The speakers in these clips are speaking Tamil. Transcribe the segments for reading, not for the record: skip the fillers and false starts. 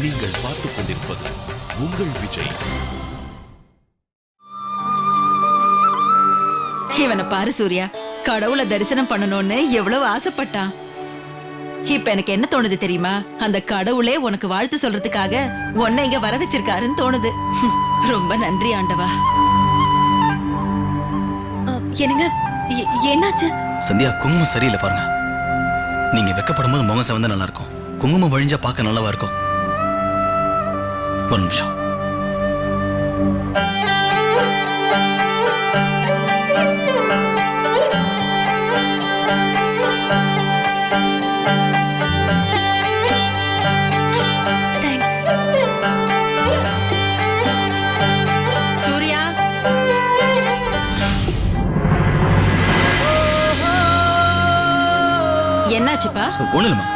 நீங்கள் பார்த்துக் கொண்டிருப்பது உங்கள் விஜய். இவனை பாரு சூர்யா, கடவுளை தரிசனம் பண்ணணும்னு எவ்வளவு ஆசைப்பட்டான். இப்ப எனக்கு என்ன தோணுது தெரியுமா? அந்த கடவுளே உனக்கு வாழ்த்து சொல்றதுக்காக உன்னை இங்க வர வச்சிருக்காருன்னு தோணுது. ரொம்ப நன்றி ஆண்டவா. என்னங்க என்னாச்சு? சந்தியா, குங்குமம் சரியில்லை பாருங்க. நீங்க வெக்கப்படும் போது முகம் செவந்தா நல்லா இருக்கும். குங்குமம் வழிஞ்சா பார்க்க நல்லாவா இருக்கும். ஒரு நிமிஷம். சூர்யா, என்னாச்சுப்பா? ஒண்ணு இல்லம்மா.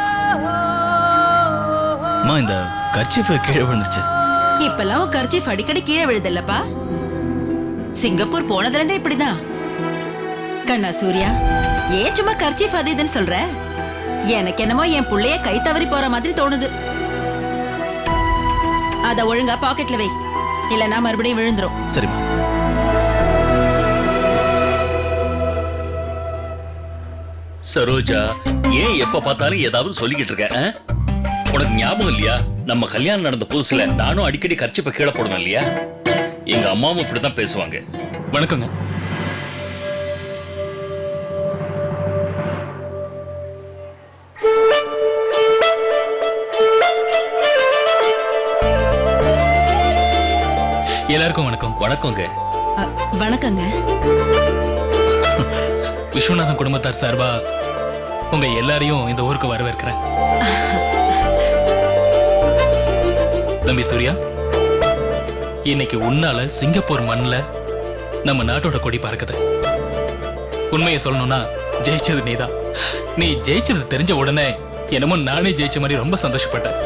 இந்த கர்ச்சீஃப் கீழே விழுந்துச்சு. இப்பெல்லாம் கர்ச்சீஃப் அடிக்கடி கீழே விழுதல்லப்பா. சிங்கப்பூர் போனதுல இருந்தே இப்படிதான். கண்ணா சூர்யா, ஏன் சும்மா கர்ச்சீஃப் அது இதுன்னு சொல்ற? எனக்கு என்னமோ என் புள்ளைய கை தவறி போற மாதிரி தோணுது. அத ஒழுங்கா பாக்கெட்ல வை, இல்லனா மறுபடியும் விழுந்துரும். சரிம்மா. சரோஜா, ஏன் எப்ப பார்த்தாலும் ஏதாவது சொல்லிக்கிட்டு இருக்க? உனக்கு ஞாபகம் இல்லையா? நம்ம கல்யாணம் நடந்த புதுசுல நானும் அடிக்கடி கர்ச்சீப்பை கீழே போடுவேன் இல்லையா? எங்க அம்மாவும் இப்படித்தான் பேசுவாங்க. வணக்கங்க. எல்லாருக்கும் வணக்கம். வணக்கங்க. வணக்கங்க. விஸ்வநாதன் குடும்பத்தார் சார்பா உங்க எல்லாரையும் இந்த ஊருக்கு வரவேற்கிறேன். தம்பி சூர்யா, இன்னைக்கு உன்னால சிங்கப்பூர் மண்ணில் நம்ம நாட்டோட கொடி பறக்குது. உண்மையை சொல்லணும்னா ஜெயிச்சது நீதான். நீ ஜெயிச்சது தெரிஞ்ச உடனே என்னமோ நானே ஜெயிச்ச மாதிரி ரொம்ப சந்தோஷப்பட்டேன்.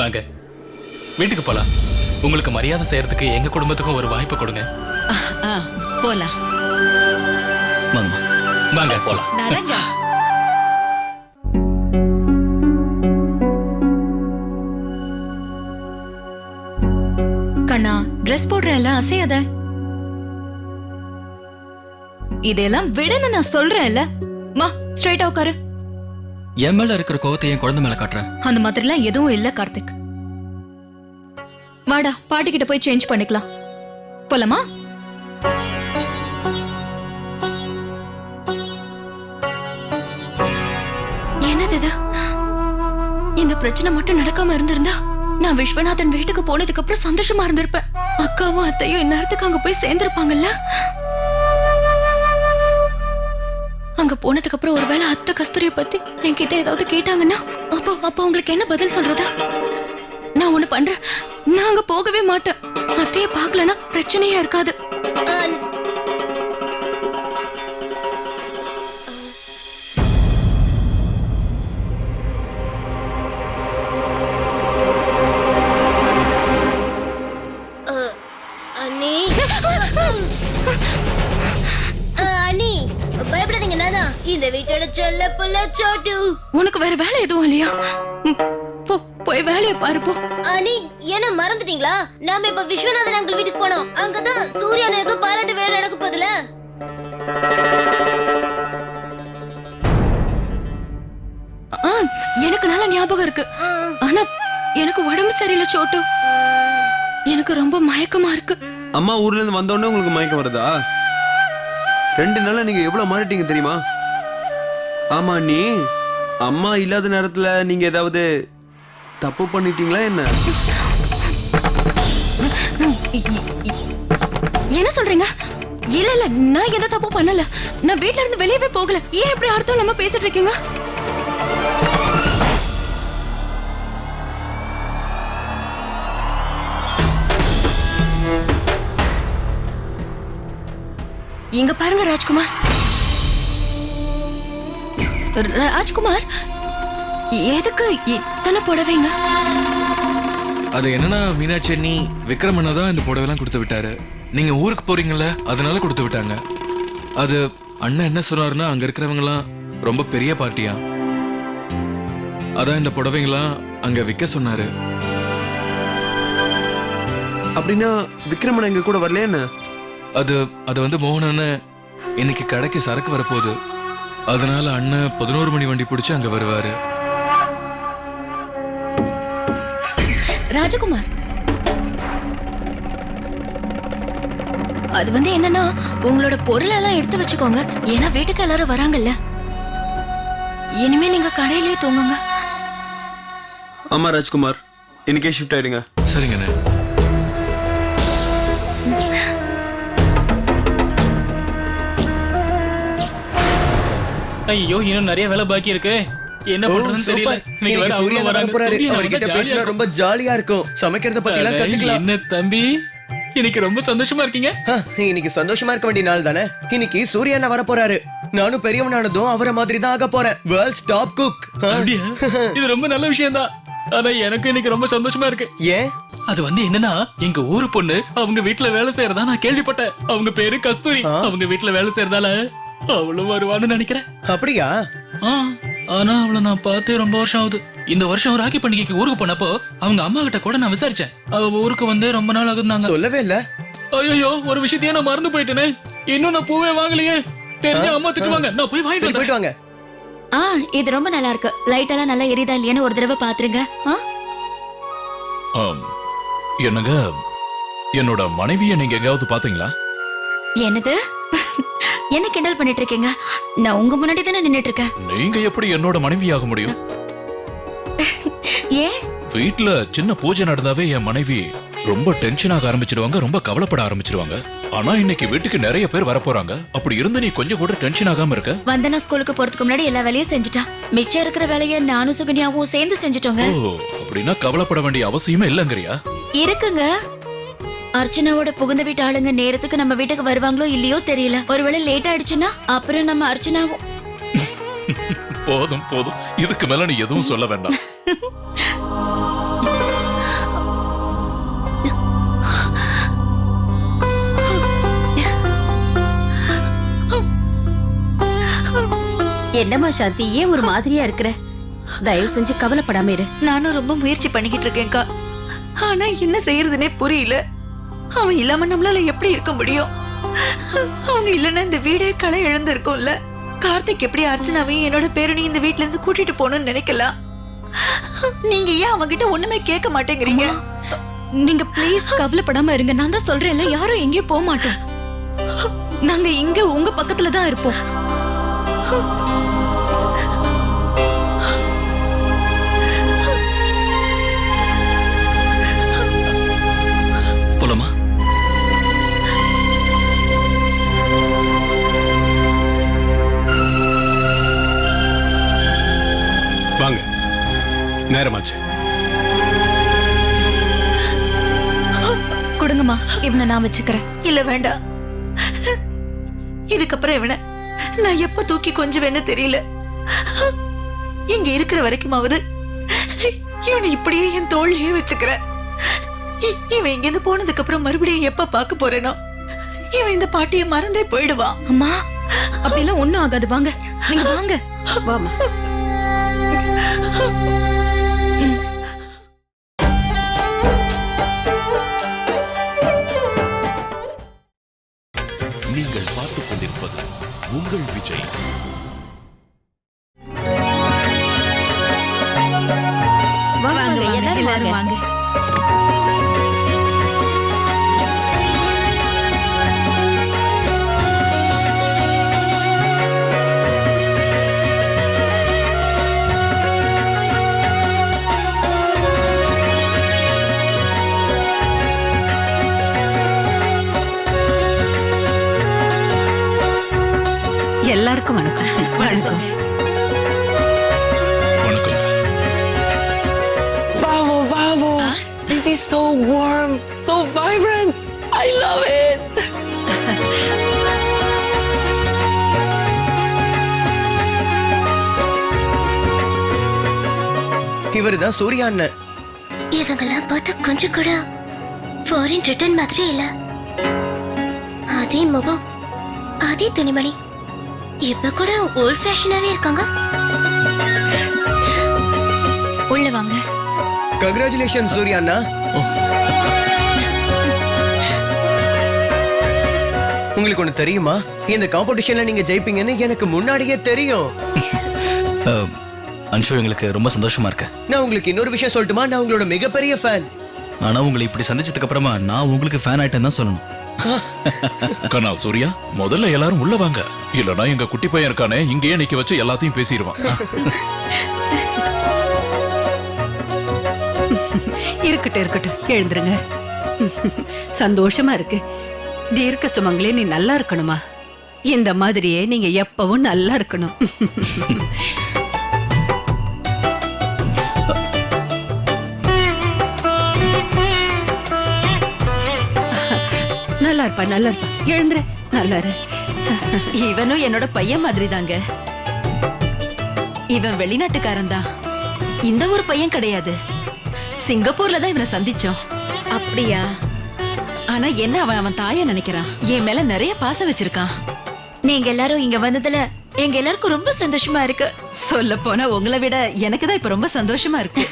வாங்க வீட்டுக்கு போலாம். உங்களுக்கு மரியாதை செய்யறதுக்கு எங்க குடும்பத்துக்கும் ஒரு வாய்ப்பு கொடுங்க. போலாம். வாங்க வாங்க போலாம். நடங்க. கண்ணா, ட்ரெஸ் போடுறேன்ல, அசையாத. இதெல்லாம் விடுன்னு நான் சொல்றேன்ல. மா, ஸ்ட்ரைட்டா உட்காரு. என் மேல இருக்கிற கோவத்தை என் குழந்தை மேல காட்டுற. அந்த மாதிரிலாம் எதுவும் இல்ல கார்த்திக். வாடா, பாட்டி கிட்ட போய் சேஞ்ச் பண்ணிக்கலாம். போலாமா? என்னது இது? இந்த பிரச்சனை மட்டும் நடக்காம இருந்திருந்தா நான் விஸ்வநாதன் வீட்டுக்கு போனதுக்கு அப்புறம் சந்தோஷமா இருந்திருப்பேன். அக்காவும் அத்தையும் இந்நேரத்துக்கு அங்க போய் சேர்ந்திருப்பாங்கல்ல. அங்க போனதுக்கு அப்புறம் ஒருவேளை அத்தை கஸ்தூரிய பத்தி என்கிட்ட ஏதாவது கேட்டாங்கன்னா அப்போ உங்களுக்கு என்ன பதில் சொல்றதா? நான் ஒண்ணு பண்றேன், நான் அங்க போகவே மாட்டேன். அத்தைய பாக்கலனா பிரச்சனையா இருக்காது. பயப்படாதீங்க, நானா இந்த வீட்டோட செல்ல புள்ள சோட்டு. உனக்கு வேற வேலை எதுவும் இல்லையா? போய் வேலையை பாரு போ. அனி, என்ன மறந்துட்டீங்களா? நாம இப்ப விஸ்வநாதன் அங்கிள் வீட்டுக்கு போனோம். அங்கதான் சூர்யா எனக்கு பாராட்டு விழா நடக்க போதுல. எனக்கு நல்ல ஞாபகம் இருக்கு. ஆனா எனக்கு உடம்பு சரியில்லை சோட்டு. எனக்கு ரொம்ப மயக்கமா இருக்கு. அம்மா ஊர்ல இருந்து வந்த உடனே உங்களுக்கு மயக்கம் வருதா? 2 நாளா நீங்க எவ்வளவு மாறிட்டீங்க தெரியுமா? ஆமா, நீ அம்மா இல்லாத நேரத்துல நீங்க ஏதாவது தப்பு பண்ணிட்டீங்களா என்ன? என்ன சொல்றீங்க? இல்ல இல்ல, நான் எந்த தப்பு பண்ணல. நான் வீட்ல இருந்து வெளியவே போகல. ஏன் இப்படி அர்த்தம் இல்லாம பேசிட்டு இருக்கீங்க? இங்க பாருங்க ராஜ்குமார். ராஜ்குமார், எதுக்கு இத்தனை புடவைங்க? அது என்னன்னா மீனாட்சி அண்ணி விக்ரமண்ணா தான் இந்த புடவைலாம் கொடுத்து விட்டாரு. நீங்க ஊருக்கு போறீங்கல்ல, அதனால கொடுத்து விட்டாங்க. அது அண்ணன் என்ன சொன்னாருன்னா, அங்க இருக்கிறவங்கலாம் ரொம்ப பெரிய பார்ட்டியா. அதான் இந்த புடவைங்களாம் அங்க விற்க சொன்னாரு. அப்படின்னா விக்ரமன் எங்க கூட வரலையா என்ன? அது அது வந்து மோகனன்னு இன்னைக்கு கடைக்கு சரக்கு வரப்போகுது. அதனால அண்ணன் 11 மணி வண்டி பிடிச்சு அங்க வருவாரு. ராஜகுமார், அது வந்து என்னன்னா உங்களோட பொருள் எல்லாம் எடுத்து வச்சுக்கோங்க. ஏன்னா வீட்டுக்கு எல்லாரும் வராங்கல்ல. இனிமே நீங்க கடையிலே தூங்குங்க. ஆமா ராஜ்குமார், இன்னைக்கே ஷிஃப்ட் ஆயிடுங்க. சரிங்கண்ணே. ஐயோ, இன்னும் நிறைய வேலை பாக்கி இருக்கு. என்ன பண்றதுன்னு தெரியல. இன்னைக்கு வேற சூர்யா அவங்க வராங்க. போறாரு. சூர்யா அவர்கிட்ட வந்தா பேசினா ஜாலியா ரொம்ப ஜாலியா இருக்கும். சமைக்கிறத பத்தி எல்லாம் இருக்கும். கத்துக்கலாம். என்ன தம்பி, இன்னைக்கு ரொம்ப சந்தோஷமா இருக்கீங்க? இன்னைக்கு சந்தோஷமா இருக்க வேண்டிய நாள் தானே. இன்னைக்கு சூர்யா அண்ணா வர போறாரு. நானும் பெரியவனானதும் அவரை மாதிரி தான் ஆக போறேன். World's top cook. அப்படியா? இது ரொம்ப நல்ல விஷயம் தான். ஆனா எனக்கு இன்னைக்கு ரொம்ப சந்தோஷமா இருக்கு. ஏன்? அது வந்து என்னன்னா, எங்க ஊரு பொண்ணு அவங்க வீட்டுல வேலை செய்யறதா நான் கேள்விப்பட்டேன். அவங்க பேரு கஸ்தூரி. அவங்க வீட்டுல வேலை செய்யறதால அவளும் வருவான்னு நினைக்கிறேன். அப்படியா? ஆனா அவளை நான் பார்த்தே ரொம்ப வருஷம் ஆகுது. இந்த வருஷம் ராக்கி பண்டிகைக்கு ஊருக்கு போனப்போ அவங்க அம்மா கிட்ட கூட நான் விசாரிச்சேன். அவ ஊருக்கு வந்து ரொம்ப நாள் ஆகுதுனாங்க. சொல்லவே இல்ல. ஐயோ, ஒரு விஷயத்தையே நான் மறந்து போயிட்டேனே. இன்னும் நான் பூவே வாங்கலையே. தெரிஞ்ச அம்மா திட்டுவாங்க. நான் போய் வாங்கிட்டு போயிட்டு வாங்க. இது ரொம்ப நல்லா இருக்கு. லைட் எல்லாம் நல்லா எரியுதா இல்லையான்னு ஒரு தடவை பாத்துருங்க. என்னங்க, என்னோட மனைவியை நீங்க எங்கேயாவது பாத்தீங்களா? என்னது? என்ன கிண்டல் பண்ணிட்டு இருக்கீங்க? நான் உங்க முன்னாடி தானே நின்னுட்டு இருக்கேன். நீங்க எப்படி என்னோட மனைவியாக முடியும்? ஏன்? வீட்டுல சின்ன பூஜை நடந்தாவே என் மனைவி ரொம்ப டென்ஷனாக ஆரம்பிச்சிடுவாங்க, ரொம்ப கவலைப்பட ஆரம்பிச்சிடுவாங்க. ஆனா இன்னைக்கு வீட்டுக்கு நிறைய பேர் வரப்போறாங்க. அப்படி இருந்து நீ கொஞ்சம் கூட டென்ஷன் ஆகாம இருக்க? வந்தனா ஸ்கூலுக்கு போறதுக்கு முன்னாடி எல்லா வேலையும் செஞ்சுட்டா. மிச்சம் இருக்கிற வேலையை நானும் சுகன்யாவும் சேர்ந்து செஞ்சுட்டோங்க. ஓ, அப்படின்னா கவலைப்பட வேண்டிய அவசியமே இல்லங்கறியா? இருக்குங்க. அர்ச்சனாவோட புகுந்த வீட்டு ஆளுங்க நேரத்துக்கு நம்ம வீட்டுக்கு வருவாங்களோ இல்லையோ தெரியல. ஒருவேளை லேட் ஆயிடுச்சுன்னா அப்புறம் நம்ம அர்ச்சனாவும். போதும் போதும், இதுக்கு மேல நீ எதுவும் சொல்ல வேண்டாம். என்னம்மா சாந்தி, ஏன் ஒரு மாதிரியா இருக்கிற? தயவு செஞ்சு கவலைப்படாம இரு. நானும் ரொம்ப முயற்சி பண்ணிக்கிட்டு இருக்கேன்க்கா. ஆனா என்ன செய்யறதுனே புரியல. அவன் இல்லாம நம்மளால எப்படி இருக்க முடியும்? அவங்க இல்லைன்னா இந்த வீடே களை இழந்திருக்கும்ல. கார்த்திக் எப்படி அர்ச்சனாவையும் என்னோட பேரனையும் இந்த வீட்ல இருந்து கூட்டிட்டு போகணும்னு நினைக்கலாம். நீங்க ஏன் அவங்கிட்ட ஒண்ணுமே கேட்க மாட்டேங்கிறீங்க? நீங்க ப்ளீஸ் கவலைப்படாம இருங்க. நான் தான் சொல்றேன்ல, யாரும் எங்கேயும் போக மாட்டோம். நாங்க இங்க உங்க பக்கத்துல தான் இருப்போம். போலாமா? வாங்க, நேரமாச்சு. கொடுங்கம்மா, இவனை நான் வச்சுக்கிறேன். இல்ல வேண்டாம். இதுக்கப்புறம் இவனை நான் எப்ப தூக்கி கொஞ்சுவேன்னு தெரியல. இங்க இருக்கிற வரைக்குமாவது இவனை இப்படியே என் தோள்லயே வச்சுக்கிறேன். இவன் இங்க இருந்து போனதுக்கு அப்புறம் மறுபடியும் எப்ப பார்க்க போறேனோ, இவன் இந்த பாட்டியை மறந்தே போயிடுவான். அம்மா, அப்படிலாம் ஒண்ணும் ஆகாது. வாங்க, நீங்க வாங்க. வாமா. நீங்கள் பார்த்துக் கொண்டிருப்பது உங்கள் விஜய். வாங்க, எல்லாரும் வாங்க. எல்லாருக்கும் வணக்கம். வணக்கம். வணக்கம். Wow, wow. This is so warm, so vibrant. I love it. இவருதான் Surya அண்ணன். இவங்கெல்லாம் பார்த்தா கொஞ்சம் கூட ஃபாரின் ரிட்டர்ன் மாதிரி இல்ல. அதே முகம், அதே துணிமணி, இப்ப கூட ஓல்ட் ஃபேஷனாவே இருக்காங்க. வாங்க. கங்க்ராச்சுலேஷன் சூர்யா அண்ணா. உங்களுக்கு ஒண்ணு தெரியுமா, இந்த காம்படிஷன்ல நீங்க ஜெயிப்பீங்கன்னு எனக்கு முன்னாடியே தெரியும். அன்ஷு, எங்களுக்கு ரொம்ப சந்தோஷமா இருக்கு. நான் உங்களுக்கு இன்னொரு விஷயம் சொல்லட்டுமா? நான் உங்களோட மிகப்பெரிய ஃபேன். ஆனா உங்களை இப்படி சந்திச்சதுக்கு அப்புறமா நான் உங்களுக்கு ஃபேன் ஆயிட்டேன்னு தான் சொல்லணும். கண்ணா சூர்யா, முதல்ல எல்லாரும் உள்ள வாங்க. இல்லனா எங்க குட்டி பையன் இருக்கானே, இங்கேயே நிக்க வச்சு எல்லாத்தையும் பேசிடுவான். இருக்கட்டும் இருக்கட்டும், எழுந்துருங்க. சந்தோஷமா இருக்கு. தீர்க்க சுமங்களே, நீ நல்லா இருக்கணுமா? இந்த மாதிரியே நீங்க எப்பவும் நல்லா இருக்கணும். நல்லா இருப்பா, நல்லா இருப்பா. எழுந்துரு, நல்லா இரு. இவனும் என்னோட பையன் மாதிரி தாங்க. இவன் வெளிநாட்டுக்காரன் தான், இந்த ஒரு பையன் கிடையாது. சிங்கப்பூர்ல தான் இவனை சந்திச்சோம். அப்படியா? ஆனா என்ன, அவன் தாயை நினைக்கிறான். என் மேல நிறைய பாசம் வச்சிருக்கான். நீங்க எல்லாரும் இங்க வந்ததுல எங்க எல்லாருக்கும் ரொம்ப சந்தோஷமா இருக்கு. சொல்ல போனா உங்களை விட எனக்கு தான் இப்ப ரொம்ப சந்தோஷமா இருக்கு.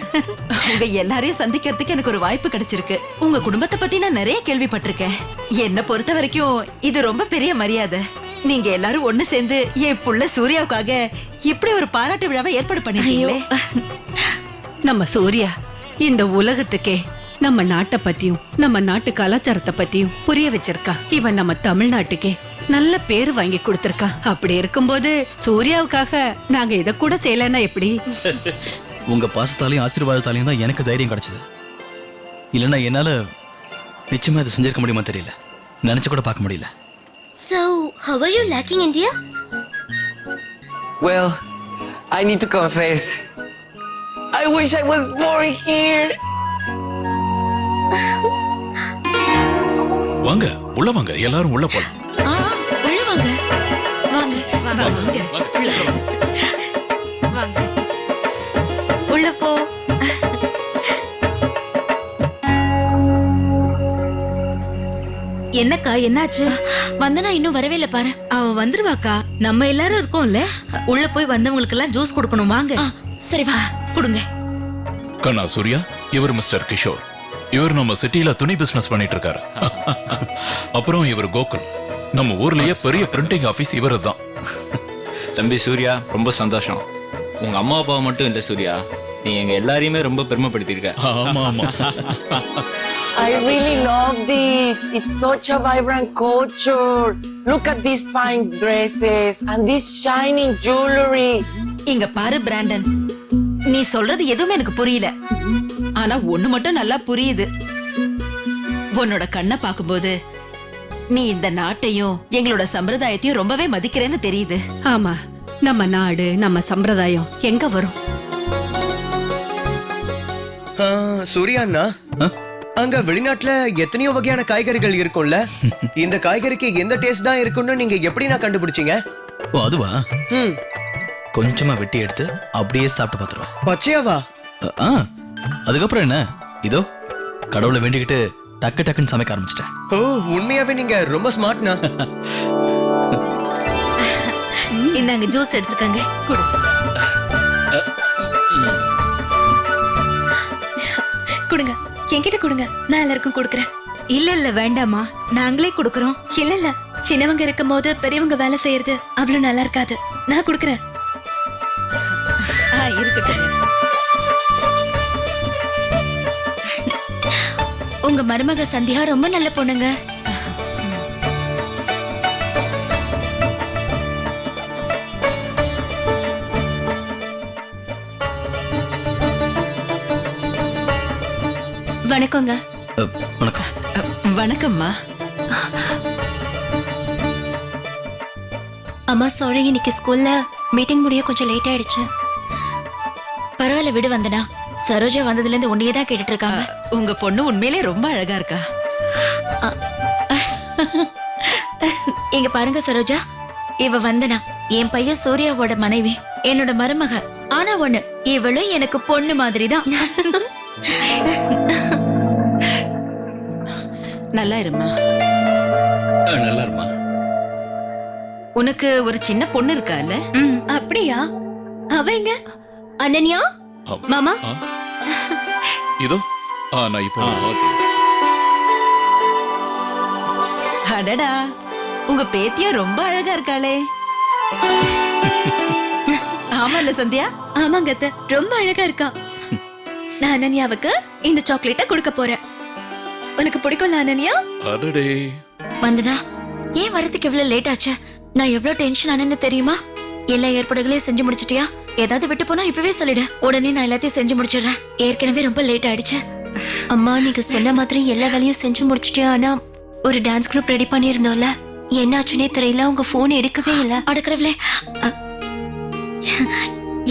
உங்க எல்லாரையும் சந்திக்கிறதுக்கு எனக்கு ஒரு வாய்ப்பு கிடைச்சிருக்கு. உங்க குடும்பத்தை பத்தி நான் நிறைய கேள்விப்பட்டிருக்கேன். என்னை பொறுத்த வரைக்கும் இது ரொம்ப பெரிய மரியாதை. நீங்க எல்லாரும் ஒண்ணு சேர்ந்து என் புள்ள சூர்யாவுக்காக இப்படி ஒரு பாராட்டு விழாவை ஏற்பாடு பண்ணிருக்கீங்களே. நம்ம சூர்யா இந்த உலகத்துக்கே நம்ம நாட்டை பத்தியும் நம்ம நாட்டு கலாச்சாரத்தை பத்தியும் புரிய வச்சிருக்கா. இவன் நம்ம தமிழ்நாட்டுக்கே நல்ல பேரு வாங்கி கொடுத்திருக்கா. அப்படி இருக்கும்போது சூர்யாவுக்காக நாங்க இத கூட செய்யலன்னா எப்படி? உங்க பாசத்தாலையும் ஆசீர்வாதத்தாலையும் தான் எனக்கு தைரியம் கிடைச்சது. இல்லைன்னா என்னால நிச்சயமா இதை செஞ்சிருக்க முடியுமா தெரியல. நினைச்சு கூட பார்க்க முடியல. So, how are you liking India? Well, I need to confess. I wish I was born here. வாங்க உள்ள வாங்க, எல்லாரும் உள்ள போலாம். உள்ள வாங்க. வாங்க வாங்க. வாங்க. உள்ள போ. என்னக்கா, என்னாச்சு? வந்தனா இன்னும் வரவே இல்ல பாரு. அவ வந்துருவாக்கா. நம்ம எல்லாரும் இருக்கோம்ல. உள்ள போய் வந்தவங்களுக்கு எல்லாம் ஜூஸ் கொடுக்கணும். வாங்க. சரி வா, கொடுங்க. கண்ணா சூர்யா, இவர் மிஸ்டர் கிஷோர். இவர் நம்ம சிட்டில துணி பிசினஸ் பண்ணிட்டு இருக்காரு. அப்புறம் இவர் கோகுல், நம்ம ஊர்லயே பெரிய பிரிண்டிங் ஆபீஸ் இவரு தான். தம்பி சூர்யா, ரொம்ப சந்தோஷம். உங்க அம்மா அப்பா மட்டும் இல்ல சூர்யா, நீ எங்க எல்லாரையுமே ரொம்ப பெருமைப்படுத்திருக்க. ஆமா ஆமா. I really love this. It's such a vibrant culture. Look at these fine dresses and this shining jewelry. இங்க பாரு பிராண்டன், நீ சொல்றது எதுவுமே எனக்கு புரியல. ஆனா ஒண்ணு மட்டும் நல்லா புரியுது. உன்னோட கண்ணை பார்க்கும்போது நீ இந்த நாட்டையும் எங்களோட சம்பிரதாயத்தையும் ரொம்பவே மதிக்கிறேன்னு தெரியுது. ஆமா, நம்ம நாடு நம்ம சம்பிரதாயம் எங்க வரும்? சூர்யா அண்ணா, அங்க வெளிநாட்டுல எத்தனையோ வகையான காய்கறிகள் இருக்கும்ல. இந்த காய்கறிக்கு எந்த டேஸ்ட் தான் இருக்குன்னு நீங்க எப்படி நான் கண்டுபிடிச்சீங்க? ஓ அதுவா? கொஞ்சமா வெட்டி எடுத்து அப்படியே சாப்பிட்டு பார்த்துருவேன். பச்சையாவா? அதுக்கப்புறம் என்ன, இதோ கடவுளை வேண்டிக்கிட்டு டக்கு டக்குன்னு சமைக்க ஆரம்பிச்சிட்டேன். ஓ, உண்மையாவே நீங்க ரொம்ப ஸ்மார்ட்னா. இந்தாங்க ஜூஸ் எடுத்துக்கங்க. குடு. கொடுங்க, என்கிட்ட கொடுங்க, நான் எல்லாருக்கும் கொடுக்குறேன். இல்ல இல்ல வேண்டாமா, நாங்களே கொடுக்கறோம். இல்ல இல்ல, சின்னவங்க இருக்கும் போது பெரியவங்க வேலை செய்யறது அவ்வளவு நல்லா இருக்காது. நான் கொடுக்குறேன். இருக்கட்டும். உங்க மருமக சந்தியா ரொம்ப நல்ல பொண்ணுங்க. வணக்கங்க. வணக்கம். வணக்கம்மா. அம்மா சாரி, இன்னைக்கு ஸ்கூல்ல மீட்டிங் முடிய கொஞ்சம் லேட் ஆயிடுச்சு. பரவாயில்ல விடு வந்தனா. சரோஜா வந்ததுல இருந்து உன்னையே தான் கேட்டுட்டு இருக்காங்க. உங்க பொண்ணு உண்மையிலே ரொம்ப அழகா இருக்கா. இங்க பாருங்க சரோஜா, இவ வந்தனா என் பையன் சூர்யாவோட மனைவி, என்னோட மருமக. ஆனா ஒண்ணு, இவளும் எனக்கு பொண்ணு மாதிரி தான். நல்லா இருமா. நல்லா இருமா. உனக்கு ஒரு சின்ன பொண்ணு இருக்கா இல்ல? அப்படியா? அவ எங்க? அனன்யா மாமா, இதோ நான் இப்போ அடடா உங்க பேத்தியும் ரொம்ப அழகா இருக்காளே. ஆமா இல்ல சந்தியா? ஆமாங்க அத்தை, ரொம்ப அழகா இருக்கா. நான் அனன்யாவுக்கு இந்த சாக்லேட்டை கொடுக்க போறேன். உனக்கு பிடிக்கும்ல அனன்யா? அடடே வந்தனா, ஏன் வரதுக்கு எவ்வளவு லேட் ஆச்சு? நான் எவ்வளவு டென்ஷன் ஆனேன்னு தெரியுமா? எல்லா ஏற்பாடுகளையும் செஞ்சு முடிச்சிட்டியா? ஏதாவது விட்டு போனா இப்பவே சொல்லிடு, உடனே நான் எல்லாத்தையும் செஞ்சு முடிச்சிடுறேன். ஏற்கனவே ரொம்ப லேட் ஆயிடுச்சு. அம்மா நீங்க சொன்ன மாதிரி எல்லா வேலையும் செஞ்சு முடிச்சிட்டேன். ஆனா ஒரு டான்ஸ் குரூப் ரெடி பண்ணியிருந்தோம்ல, என்னாச்சுன்னே தெரியல. உங்க போன் எடுக்கவே இல்ல. அடக்கடவுளே,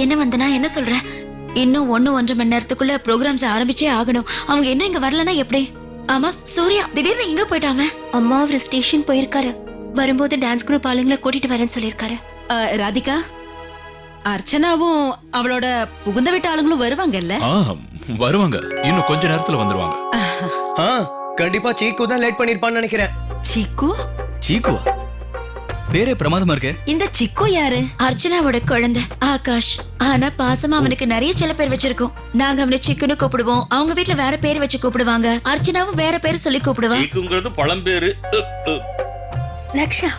என்ன வந்தனா, என்ன சொல்ற? இன்னும் 1.5 மணி நேரத்துக்குள்ள ப்ரோக்ராம்ஸ் ஆரம்பிச்சே ஆகணும். அவங்க என்ன இங்க வரலன்னா எப்படி? ஆமா சூர்யா திடீர்னு எங்க போயிட்டாங்க? அம்மா அவர் ஸ்டேஷன் போயிருக்காரு. வரும்போது டான்ஸ் குரூப் ஆளுங்களை கூட்டிட்டு வரேன்னு சொல்லியிருக்காரு. ராதிகா, அர்ச்சனாவும் அவளோட புகுந்த வீட்டு ஆளுங்களும் வருவாங்கல்ல? வருவாங்க, இன்னும் கொஞ்ச நேரத்துல வந்துருவாங்க. கண்டிப்பா சீக்கு தான் லேட் பண்ணிருப்பான்னு நினைக்கிறேன். சிக்கு? சீக்குவா? பேரே பிரமாதமா இருக்கு. இந்த சிக்கு யாரு? அர்ச்சனாவோட குழந்தை ஆகாஷ். ஆனா பாசமா அவனுக்கு நிறைய சில பேர் வச்சிருக்கோம். நாங்க அவனை சிக்குன்னு கூப்பிடுவோம். அவங்க வீட்ல வேற பேர் வச்சு கூப்பிடுவாங்க. அர்ச்சனாவும் வேற பேர் சொல்லி கூப்பிடுவாங்க. சீக்குங்கிறது பழம்பேரு. லக்ஷா,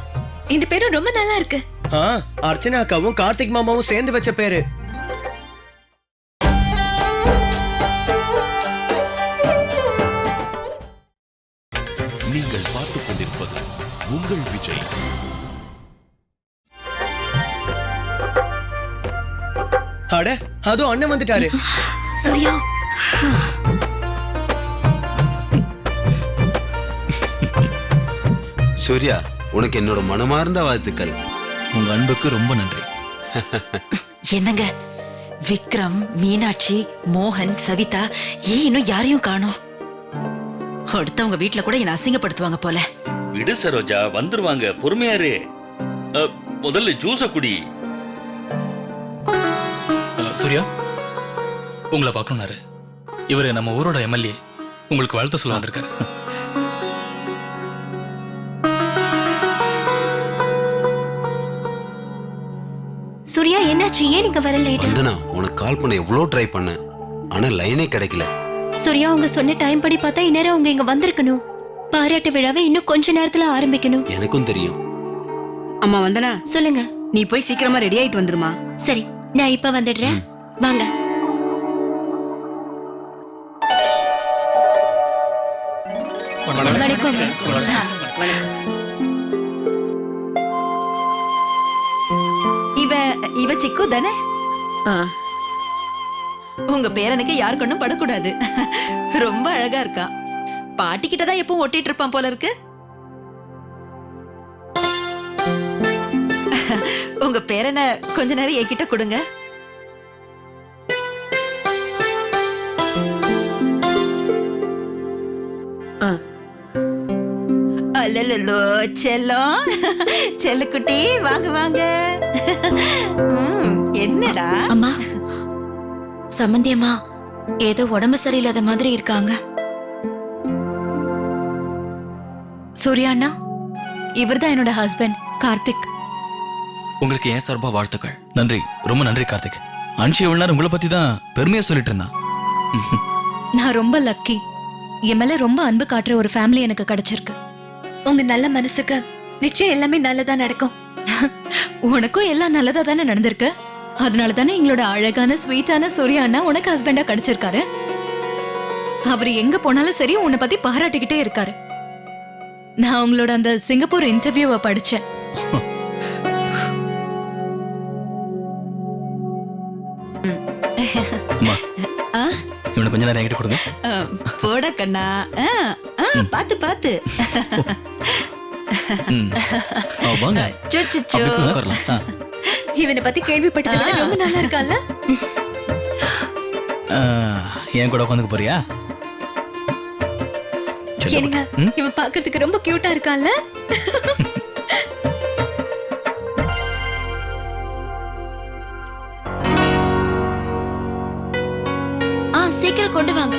இந்த பேரும் ரொம்ப நல்லா இருக்கு. அர்ச்சனா அக்காவும் கார்த்திக் மாமாவும் சேர்ந்து வச்ச பேரு. நீங்கள் பார்த்துக் கொண்டிருப்பது உங்கள் விஜய். அட அதோ அண்ணன் வந்துட்டாரு. சூர்யா, சூர்யா, உனக்கு என்னோட மனமார்ந்த வாழ்த்துக்கள். உங்க அன்புக்கு ரொம்ப நன்றி. என்னங்க விக்ரம், மீனாட்சி, மோகன், சவிதா ஏன் இன்னும் யாரையும் காணோம்? அடுத்தவங்க வீட்டுல கூட என்ன அசிங்கப்படுத்துவாங்க போல. விடு சரோஜா, வந்துருவாங்க, பொறுமையாரு. முதல்ல ஜூஸ குடி. சூர்யா, உங்களை பார்க்கணும்னாரு. இவரு நம்ம ஊரோட எம்எல்ஏ. உங்களுக்கு வாழ்த்து சொல்ல வந்திருக்காரு. சூர்யா என்னாச்சு? ஏன் நீங்க வர லேட்? வந்தனா, உனக்கு கால் பண்ண எவ்வளவு ட்ரை பண்ண, ஆனா லைனே கிடைக்கல. சூர்யா, உங்க சொன்ன டைம் படி பார்த்தா இந்நேரம் அவங்க இங்க வந்திருக்கணும். பாராட்டு விழாவை இன்னும் கொஞ்ச நேரத்துல ஆரம்பிக்கணும். எனக்கும் தெரியும். அம்மா வந்தனா, சொல்லுங்க. நீ போய் சீக்கிரமா ரெடி ஆயிட்டு வந்துருமா? சரி, நான் இப்ப வந்துடுறேன். வாங்க. வணக்கம். இவ சிக்கு தானே? உங்க பேரனுக்கு யாரு கண்ணும் படக்கூடாது. ரொம்ப அழகா இருக்கான். பாட்டி கிட்டதான் எப்பவும் ஒட்டிட்டு இருப்பான் போல இருக்கு. உங்க பேரனை கொஞ்ச நேரம் என்கிட்ட கொடுங்க. அல்லலோ செல்லம், செல்லக்குட்டி வாங்க வாங்க. என்னடா அம்மா, சம்மந்தி அம்மா ஏதோ உடம்பு சரியில்லாத மாதிரி இருக்காங்க. சூர்யா அண்ணா, இவர்தான் என்னோட ஹஸ்பண்ட் கார்த்திக். உங்களுக்கு ஏன் சார்பா வாழ்த்துக்கள். நன்றி, ரொம்ப நன்றி கார்த்திக். அன்ஷி எவ்வளவு நேரம் உங்களை பத்தி தான் பெருமையா சொல்லிட்டு இருந்தான். நான் ரொம்ப லக்கி. என் மேல ரொம்ப அன்பு காட்டுற ஒரு ஃபேமிலி எனக்கு கிடைச்சிருக்கு. உங்க நல்ல மனசுக்கு நிச்சயம் எல்லாமே நல்லதா நடக்கும். உனக்கும் எல்லாம் நல்லதா தானே நடந்திருக்கு. அதனால தானே எங்களோட அழகான ஸ்வீட்டான சூர்யா அண்ணா உனக்கு ஹஸ்பண்டா கிடைச்சிருக்காரு. அவர் எங்க போனாலும் சரி உன்னை பத்தி பாராட்டிக்கிட்டே இருக்காரு. நான் உங்களோட அந்த சிங்கப்பூர் இன்டர்வியூவை படிச்சேன். இவனை கொஞ்ச நேரம் என்கிட்ட கொடுங்க. போட கண்ணா. பாத்து பாத்து. இவனை பத்தி கேள்விப்பட்டதை விட ரொம்ப நல்லா இருக்கால. என் கூட உட்காந்துக்க போறியா? ஏனுங்க, இவன் பாக்குறதுக்கு ரொம்ப கியூட்டா இருக்கால. சீக்கிரம் கொண்டு வாங்க.